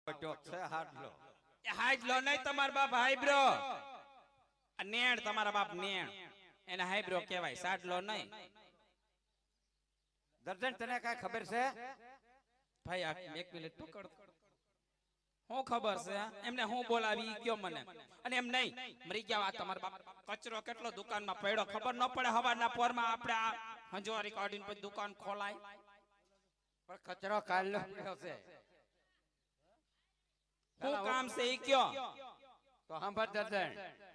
Talk છે હાડલો એ હાડલો નહીં તમાર બાપ હાઈબ્રો આ નેણ તમારા બાપ નેણ એને હાઈબ્રો કહેવાય સાડલો નહીં દર્જન તને કાઈ ખબર છે ભાઈ આ એક મિનિટ પકડ હું ખબર છે એમને હું બોલાવી કયો મને અને એમ નહીં મરી ગયા આ તમારા બાપ કચરો કેટલો દુકાનમાં પડ્યો ખબર ન પડે હવારના પોરમાં આપણે આ હંજવારી કાઢીને પછી દુકાન ખોલાય પણ કચરો કાઢલો પડ્યો છે શું કામ છે ઈ કયો તો સાંભળ દર્જન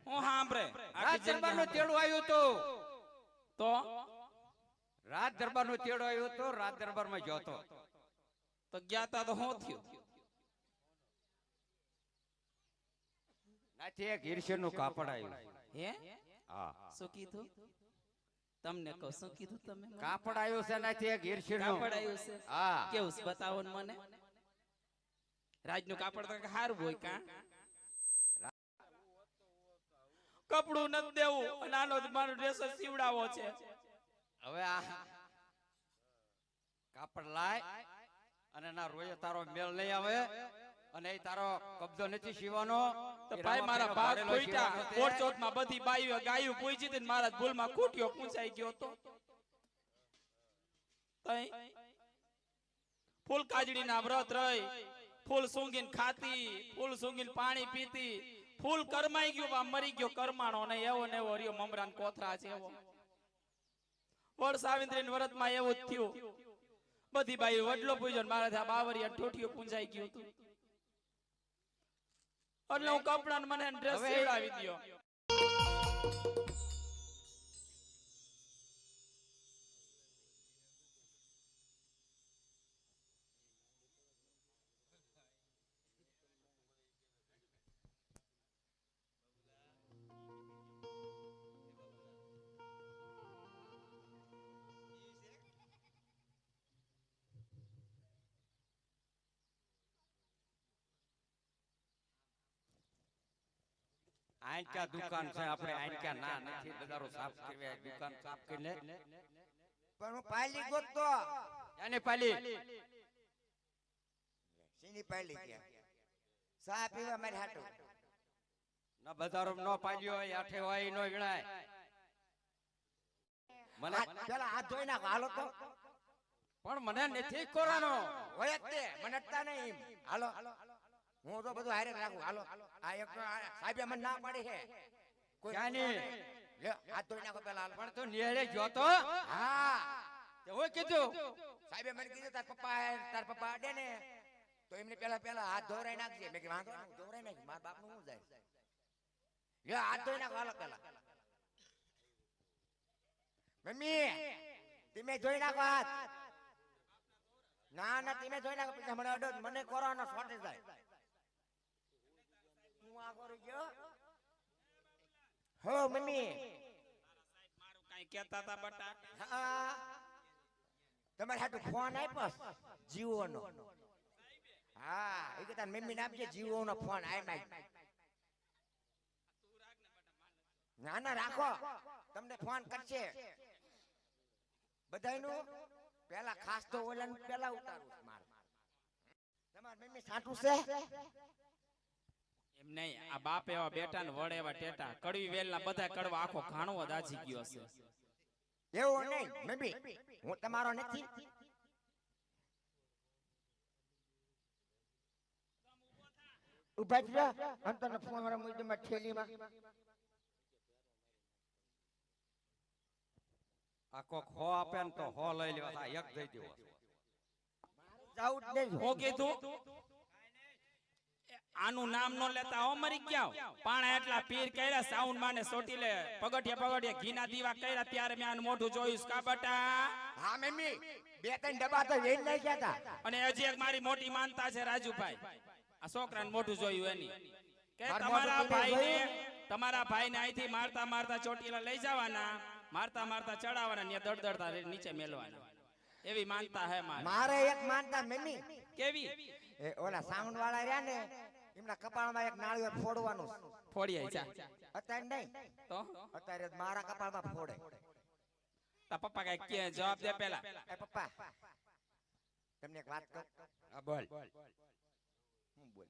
હું સાંભળે રાજ દરબારનું તેડું આવ્યું તો રાજ દરબારનું તેડું આવ્યું તો રાજ દરબારમાં જોતો તો ગયા તા તો શું થયું નાથી એક ઈર્ષ્યનું કાપડ આવ્યું હે હા શું કીધું તમને કહો શું કીધું તમે કાપડ આવ્યું છે નાથી એક ઈર્ષ્યનું કાપડ આવ્યું છે હા કેવું છે બતાવો ને મને રાજનું કાપડ તો સારું હોય કા કપડું નથી દેવું અને આનો મારો ડ્રેસ સીવડાવો છે હવે આ કાપડ લાય અને ના રોય તારો મેળ નહીં આવે અને એ તારો કબજો નથી સીવાનો તો ભાઈ મારા ભાગ ખોઈટા કોટચોટમાં બધી બાઈઓ ગાયું પૂછી હતી મારા ભૂલમાં ખૂટ્યો પૂછાઈ ગયો તો તઈ ફૂલ કાજડીના વ્રત રહી ફૂલ સૂંઘીને ખાતી ફૂલ સૂંઘીને પાણી પીતી ફૂલ કરમાઈ ગયું મરી ગયો કરમાણો ને એવો ને એવો રહ્યો મમરાન કોથરા છે એવો વડ સાવિત્રી વ્રતમાં એવું જ થયું બધી બાઈ વડલો પૂજ્યો મારા બાવરિયા ઠોઠિયો પૂંજાઈ ગયું હતું એટલે હું કપડા મને ડ્રેસ સીવડાવી દયો આંકા દુકાન છે આપણે આંકા ના નથી બજારો સાફ કરવા દુકાન સાફ કરી લે પણ હું પાલી ગોતતો એને પાલી સીની પાલી ગયા સા પીવા મારે હાટુ ના બજારો નો પાલ્યો હોય આઠે હોય નો ગણાય મને પેલા હાથ ધોઈ નાખો હાલો તો પણ મને નથી કરવાનો હોય જ તે મને અટતા નહીં હાલો હું તો બધું હારે રાખું હાલો આ એક તો સાહેબે મને ના પાડી છે કોઈ ક્યાંની? લે હાથ ધોઈ નાખો પેલા હાલો પણ તું નિયરે જોતો હા તે હોય કીધું સાહેબે મને કીધું તાર પપ્પા અડે ને તો એમને પેલા હાથ ધોરાઈ નાખજે મેં કીધું વાંધો નહીં ધોરાઈ નાખ મારા બાપ નું શું જાય લે હાથ ધોઈ નાખો હાલો પેલા મમ્મી તમે ધોઈ નાખો હાથ ના ના તમે ધોઈ નાખો પછી મને અડો મને કોરોના શોર્ટ જાય હું આ કરું ગયો હો મમ્મી મારું કઈ કહેતા તા બટા હા તમારે હાટુ ફોન આપ્યો જીવો નો હા એ કે તાર મમ્મી ને આપજે જીવો નો ફોન આય ના ના રાખો તમને ફોન કરશે બધાયનું પેલા ખાસ તો ઓલાને પેલા ઉતારું માર તમાર મમ્મી સાટું છે એમ નહીં આ બાપ એવા બેટા ને વડ એવા ટેટા કડવી વેલ ના બધા કડવા આખો ઘાણો દાજી ગયો છે એવું નહીં મમ્મી હું તમારો નથી ઉભા થયા અંતર ફોન મારા મુદ્દામાં થેલીમાં આખો ખો આપે ને તો હો લઈ લેવા એક દઈ દેવો જાઉં જ નહીં હું કીધું આનું નામ નો લેતા હો મરી ગયા પાણા એટલા પીર કર્યા સાઉન્ડ માને સોટી લે પગઠિયા ઘીના દીવા કર્યા ત્યારે મેં આનું મોઢું જોયું કા બટા હા મમ્મી બે ત્રણ ડબ્બા તો વેચ લઈ ગયા હતા અને હજી એક મારી મોટી માનતા છે રાજુભાઈ આ છોકરાને મોઢું જોયું એની કે તમારા ભાઈને અહીંથી મારતા મારતા ચોટીલા લઈ જવાના મારતા મારતા ચડાવવાના ને દડદડતા નીચે મેલવાના એવી માનતા હે મારે એક માનતા મમ્મી કેવી એ ઓલા સાઉન્ડ વાળા રહ્યા ને એમના કપાળમાં એક નાળિયેર ફોડવાનું ફોડી આઈ જા અત્યારે નહીં તો અત્યારે મારા કપાળમાં ફોડે તા પપ્પા કઈ કે જવાબ દે પેલા એ પપ્પા તમને એક વાત કહું હા બોલ હું બોલ